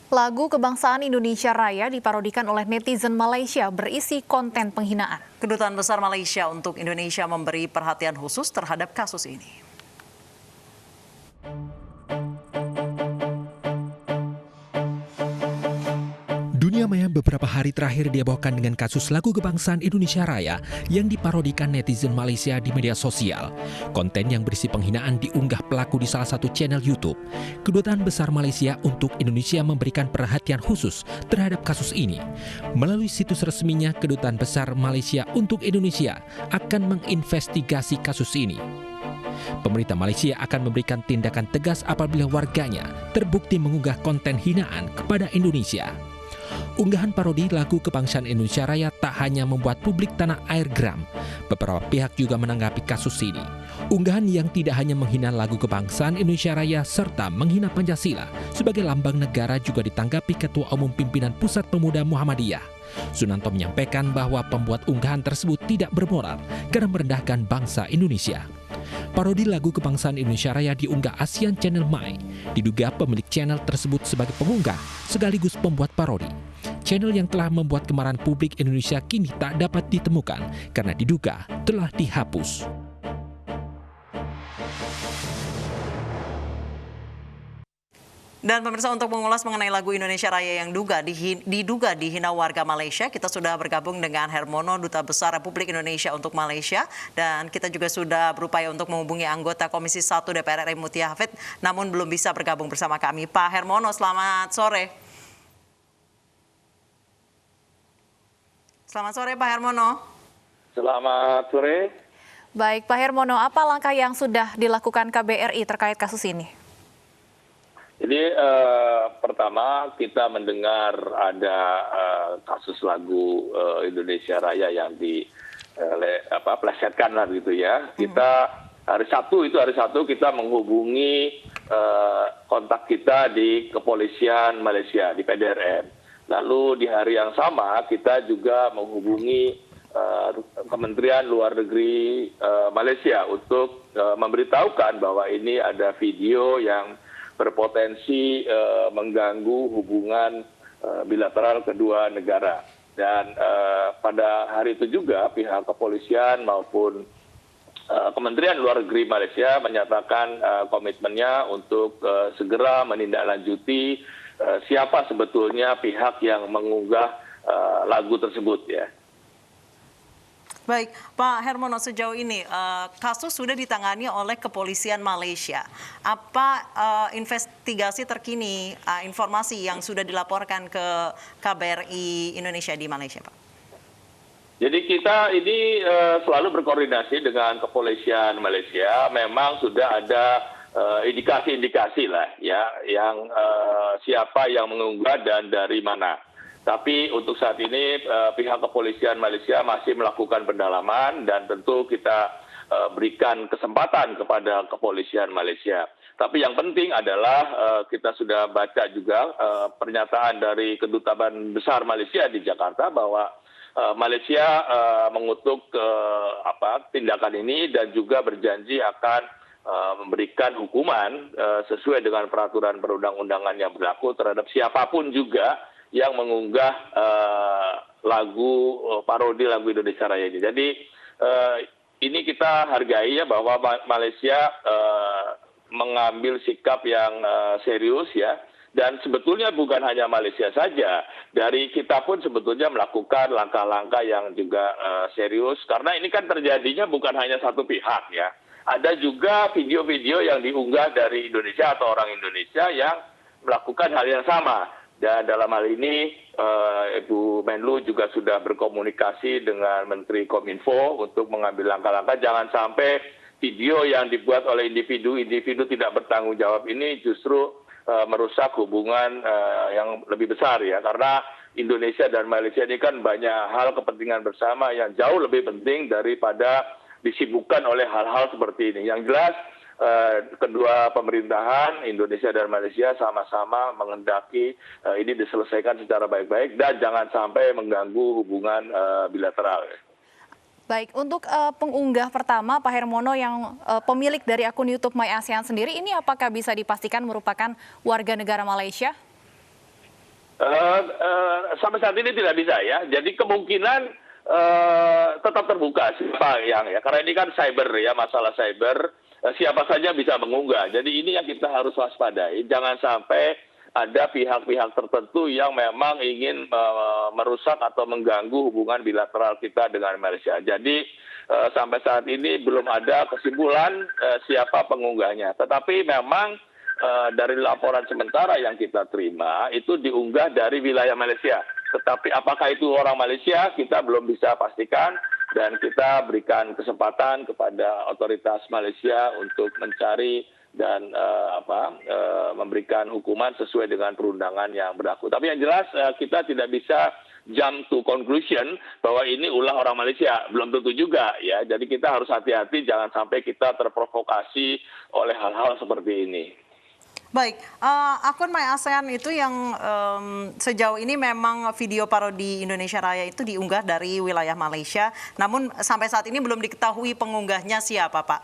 Lagu Kebangsaan Indonesia Raya diparodikan oleh netizen Malaysia berisi konten penghinaan. Kedutaan Besar Malaysia untuk Indonesia memberi perhatian khusus terhadap kasus ini. Dunia maya beberapa hari terakhir dihebohkan dengan kasus lagu Kebangsaan Indonesia Raya yang diparodikan netizen Malaysia di media sosial. Konten yang berisi penghinaan diunggah pelaku di salah satu channel YouTube. Kedutaan Besar Malaysia untuk Indonesia memberikan perhatian khusus terhadap kasus ini. Melalui situs resminya, Kedutaan Besar Malaysia untuk Indonesia akan menginvestigasi kasus ini. Pemerintah Malaysia akan memberikan tindakan tegas apabila warganya terbukti mengunggah konten hinaan kepada Indonesia. Unggahan parodi lagu Kebangsaan Indonesia Raya tak hanya membuat publik tanah air geram. Beberapa pihak juga menanggapi kasus ini. Unggahan yang tidak hanya menghina lagu Kebangsaan Indonesia Raya serta menghina Pancasila sebagai lambang negara juga ditanggapi Ketua Umum Pimpinan Pusat Pemuda Muhammadiyah. Sunanto menyampaikan bahwa pembuat unggahan tersebut tidak bermoral karena merendahkan bangsa Indonesia. Parodi lagu Kebangsaan Indonesia Raya diunggah ASEAN Channel My. Diduga pemilik channel tersebut sebagai pengunggah sekaligus pembuat parodi. Channel yang telah membuat kemarahan publik Indonesia kini tak dapat ditemukan karena diduga telah dihapus. Dan pemirsa, untuk mengulas mengenai lagu Indonesia Raya yang diduga dihina warga Malaysia, kita sudah bergabung dengan Hermono, Duta Besar Republik Indonesia untuk Malaysia. Dan kita juga sudah berupaya untuk menghubungi anggota Komisi 1 DPR RI Mutia Hafid, namun belum bisa bergabung bersama kami. Pak Hermono, selamat sore. Selamat sore Pak Hermono. Selamat sore. Baik Pak Hermono, apa langkah yang sudah dilakukan KBRI terkait kasus ini? Jadi pertama kita mendengar ada kasus lagu Indonesia Raya yang diplesetkan lah gitu ya. Kita hari Sabtu kita menghubungi kontak kita di Kepolisian Malaysia di PDRM. Lalu di hari yang sama kita juga menghubungi Kementerian Luar Negeri Malaysia untuk memberitahukan bahwa ini ada video yang berpotensi mengganggu hubungan bilateral kedua negara. Dan pada hari itu juga pihak kepolisian maupun Kementerian Luar Negeri Malaysia menyatakan komitmennya untuk segera menindaklanjuti siapa sebetulnya pihak yang mengunggah lagu tersebut ya. Baik, Pak Hermono, sejauh ini kasus sudah ditangani oleh Kepolisian Malaysia. Apa investigasi terkini, informasi yang sudah dilaporkan ke KBRI Indonesia di Malaysia, Pak? Jadi kita ini selalu berkoordinasi dengan Kepolisian Malaysia. Memang sudah ada indikasi-indikasi lah ya, yang siapa yang mengunggah dan dari mana. Tapi untuk saat ini pihak Kepolisian Malaysia masih melakukan pendalaman dan tentu kita berikan kesempatan kepada Kepolisian Malaysia. Tapi yang penting adalah kita sudah baca juga pernyataan dari Kedutaan Besar Malaysia di Jakarta bahwa Malaysia mengutuk tindakan ini dan juga berjanji akan memberikan hukuman sesuai dengan peraturan perundang-undangan yang berlaku terhadap siapapun juga yang mengunggah parodi lagu Indonesia Raya ini. Jadi ini kita hargai ya bahwa Malaysia mengambil sikap yang serius ya. Dan sebetulnya bukan hanya Malaysia saja, dari kita pun sebetulnya melakukan langkah-langkah yang juga serius. Karena ini kan terjadinya bukan hanya satu pihak ya. Ada juga video-video yang diunggah dari Indonesia atau orang Indonesia yang melakukan hal yang sama. Dan dalam hal ini Ibu Menlu juga sudah berkomunikasi dengan Menteri Kominfo untuk mengambil langkah-langkah jangan sampai video yang dibuat oleh individu tidak bertanggung jawab ini justru merusak hubungan yang lebih besar ya. Karena Indonesia dan Malaysia ini kan banyak hal kepentingan bersama yang jauh lebih penting daripada disibukkan oleh hal-hal seperti ini. Yang jelas kedua pemerintahan Indonesia dan Malaysia sama-sama menghendaki ini diselesaikan secara baik-baik dan jangan sampai mengganggu hubungan bilateral. Baik, untuk pengunggah pertama Pak Hermono yang pemilik dari akun YouTube My ASEAN sendiri, ini apakah bisa dipastikan merupakan warga negara Malaysia? sampai saat ini tidak bisa ya. Jadi kemungkinan tetap terbuka siapa yang ya. Karena ini kan cyber ya, masalah cyber. Siapa saja bisa mengunggah. Jadi ini yang kita harus waspadai. Jangan sampai ada pihak-pihak tertentu yang memang ingin merusak atau mengganggu hubungan bilateral kita dengan Malaysia. Jadi sampai saat ini belum ada kesimpulan siapa pengunggahnya. Tetapi memang dari laporan sementara yang kita terima itu diunggah dari wilayah Malaysia. Tetapi apakah itu orang Malaysia kita belum bisa pastikan. Dan kita berikan kesempatan kepada otoritas Malaysia untuk mencari dan memberikan hukuman sesuai dengan perundangan yang berlaku. Tapi yang jelas kita tidak bisa jump to conclusion bahwa ini ulah orang Malaysia. Belum tentu juga ya. Jadi kita harus hati-hati jangan sampai kita terprovokasi oleh hal-hal seperti ini. Baik, akun My ASEAN itu yang sejauh ini memang video parodi Indonesia Raya itu diunggah dari wilayah Malaysia, namun sampai saat ini belum diketahui pengunggahnya siapa, Pak.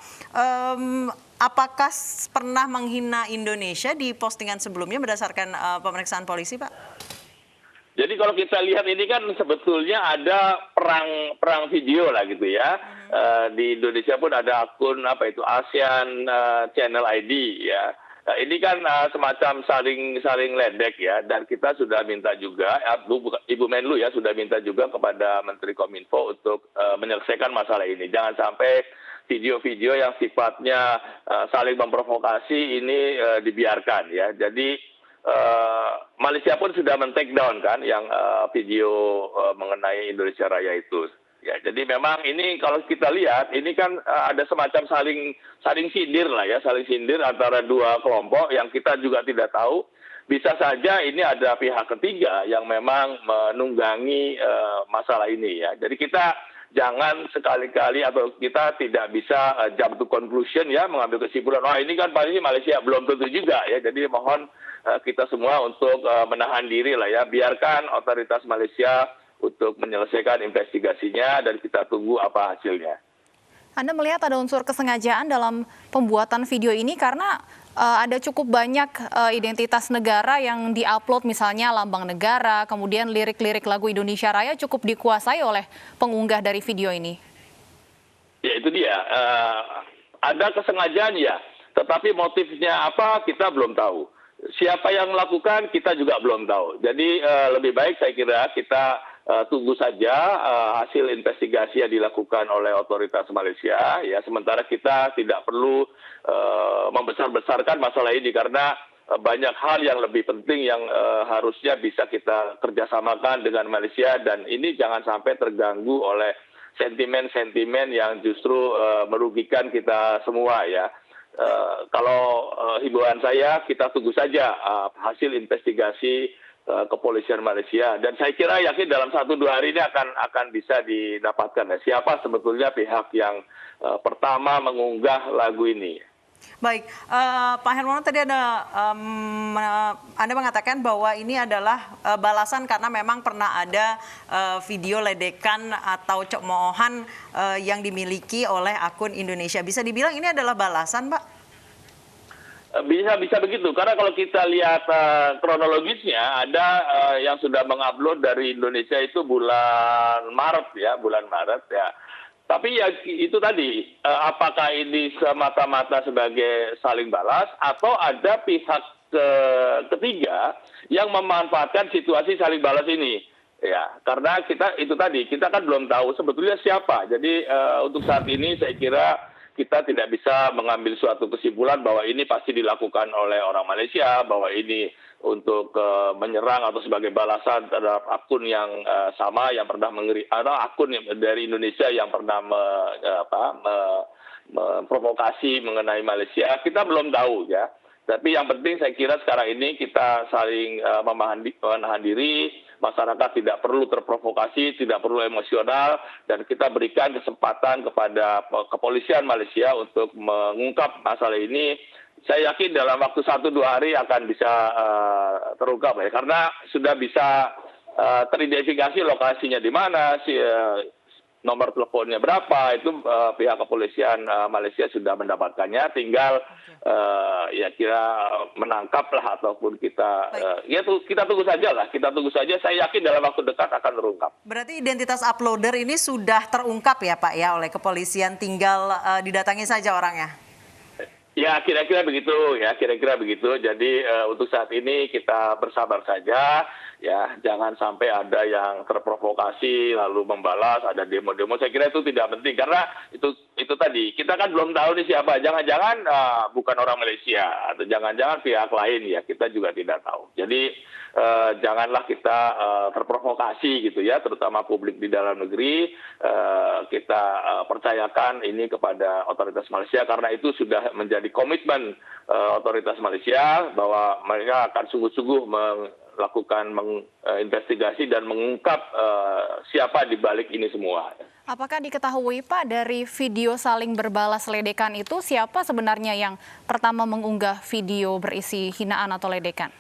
Apakah pernah menghina Indonesia di postingan sebelumnya berdasarkan pemeriksaan polisi, Pak? Jadi kalau kita lihat ini kan sebetulnya ada perang video lah gitu ya. Di Indonesia pun ada akun ASEAN Channel ID ya. Nah, ini kan semacam saling ledek ya, dan kita sudah minta juga, Ibu Menlu ya sudah minta juga kepada Menteri Kominfo untuk menyelesaikan masalah ini. Jangan sampai video-video yang sifatnya saling memprovokasi ini dibiarkan ya. Jadi Malaysia pun sudah men-take down kan yang video mengenai Indonesia Raya itu. Ya, jadi memang ini kalau kita lihat ini kan ada semacam saling sindir lah ya, saling sindir antara dua kelompok yang kita juga tidak tahu. Bisa saja ini ada pihak ketiga yang memang menunggangi masalah ini ya. Jadi kita jangan sekali-kali atau kita tidak bisa jump to conclusion ya, mengambil kesimpulan, ini kan pasti Malaysia, belum tentu juga ya. Jadi mohon kita semua untuk menahan diri lah ya, biarkan otoritas Malaysia untuk menyelesaikan investigasinya dan kita tunggu apa hasilnya. Anda melihat ada unsur kesengajaan dalam pembuatan video ini karena ada cukup banyak identitas negara yang diupload, misalnya lambang negara, kemudian lirik-lirik lagu Indonesia Raya cukup dikuasai oleh pengunggah dari video ini. Ya itu dia, ada kesengajaan ya, tetapi motifnya apa kita belum tahu. Siapa yang melakukan kita juga belum tahu. Jadi lebih baik saya kira kita tunggu saja hasil investigasi yang dilakukan oleh otoritas Malaysia ya, sementara kita tidak perlu membesar-besarkan masalah ini karena banyak hal yang lebih penting yang harusnya bisa kita kerjasamakan dengan Malaysia, dan ini jangan sampai terganggu oleh sentimen-sentimen yang justru merugikan kita semua ya. Kalau himbauan saya kita tunggu saja hasil investigasi kepolisian Malaysia, dan saya kira yakin dalam 1-2 hari ini akan bisa didapatkan ya, siapa sebetulnya pihak yang pertama mengunggah lagu ini. Baik, Pak Hermono, tadi ada Anda mengatakan bahwa ini adalah balasan karena memang pernah ada video ledekan atau cemoohan yang dimiliki oleh akun Indonesia. Bisa dibilang ini adalah balasan, Pak? Bisa begitu, karena kalau kita lihat kronologisnya ada yang sudah mengupload dari Indonesia itu bulan Maret ya. Tapi ya itu tadi, apakah ini semata-mata sebagai saling balas atau ada pihak ketiga yang memanfaatkan situasi saling balas ini? Ya, karena kita kan belum tahu sebetulnya siapa. Jadi untuk saat ini saya kira kita tidak bisa mengambil suatu kesimpulan bahwa ini pasti dilakukan oleh orang Malaysia, bahwa ini untuk menyerang atau sebagai balasan terhadap akun yang sama yang pernah atau akun dari Indonesia yang pernah memprovokasi mengenai Malaysia. Kita belum tahu ya. Tapi yang penting saya kira sekarang ini kita saling menahan diri, masyarakat tidak perlu terprovokasi, tidak perlu emosional, dan kita berikan kesempatan kepada kepolisian Malaysia untuk mengungkap masalah ini. Saya yakin dalam waktu 1-2 hari akan bisa terungkap ya, karena sudah bisa teridentifikasi lokasinya di mana, nomor teleponnya berapa, itu pihak kepolisian Malaysia sudah mendapatkannya, tinggal ya kira menangkap lah ataupun kita kita tunggu saja lah, saya yakin dalam waktu dekat akan terungkap. Berarti identitas uploader ini sudah terungkap ya Pak ya oleh kepolisian, tinggal didatangi saja orangnya? Ya kira-kira begitu. Jadi untuk saat ini kita bersabar saja, ya jangan sampai ada yang terprovokasi lalu membalas, ada demo-demo. Saya kira itu tidak penting karena itu tadi kita kan belum tahu nih siapa. Jangan-jangan bukan orang Malaysia atau jangan-jangan pihak lain, ya kita juga tidak tahu. Jadi janganlah kita terprovokasi gitu ya, terutama publik di dalam negeri. Kita percayakan ini kepada otoritas Malaysia karena itu sudah menjadi komitmen otoritas Malaysia bahwa mereka akan sungguh-sungguh melakukan investigasi dan mengungkap siapa di balik ini semua. Apakah diketahui Pak dari video saling berbalas ledekan itu siapa sebenarnya yang pertama mengunggah video berisi hinaan atau ledekan?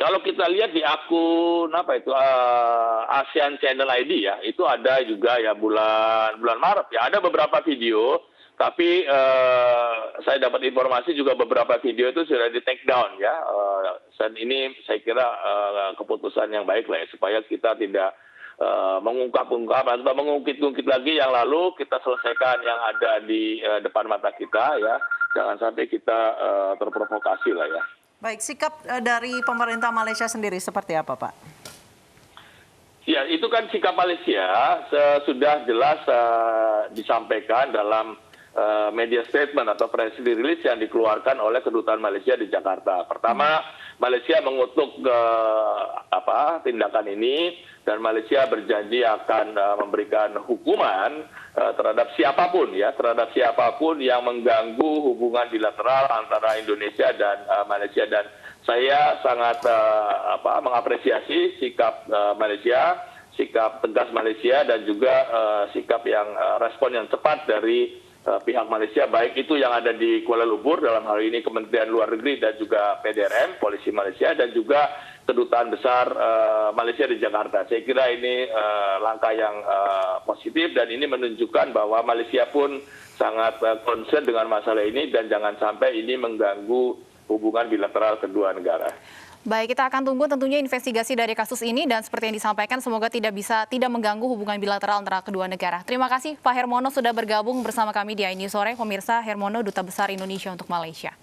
Kalau kita lihat di akun ASEAN Channel ID ya, itu ada juga ya bulan Maret ya, ada beberapa video, tapi saya dapat informasi juga beberapa video itu sudah di take down ya. Dan ini saya kira keputusan yang baik lah ya, supaya kita tidak mengungkap-ungkap atau mengungkit-ungkit lagi yang lalu, kita selesaikan yang ada di depan mata kita ya, jangan sampai kita terprovokasi lah ya. Baik, sikap dari pemerintah Malaysia sendiri seperti apa, Pak? Ya, itu kan sikap Malaysia sudah jelas disampaikan dalam media statement atau press release yang dikeluarkan oleh Kedutaan Malaysia di Jakarta. Pertama, Malaysia mengutuk tindakan ini dan Malaysia berjanji akan memberikan hukuman terhadap siapapun yang mengganggu hubungan bilateral antara Indonesia dan Malaysia. Dan saya sangat mengapresiasi sikap Malaysia, sikap tegas Malaysia dan juga sikap yang respon yang cepat dari pihak Malaysia, baik itu yang ada di Kuala Lumpur, dalam hal ini Kementerian Luar Negeri dan juga PDRM, Polisi Malaysia, dan juga Kedutaan Besar Malaysia di Jakarta. Saya kira ini langkah yang positif dan ini menunjukkan bahwa Malaysia pun sangat concern dengan masalah ini dan jangan sampai ini mengganggu hubungan bilateral kedua negara. Baik, kita akan tunggu tentunya investigasi dari kasus ini dan seperti yang disampaikan semoga tidak mengganggu hubungan bilateral antara kedua negara. Terima kasih Pak Hermono sudah bergabung bersama kami di iNews Sore. Pemirsa, Hermono Duta Besar Indonesia untuk Malaysia.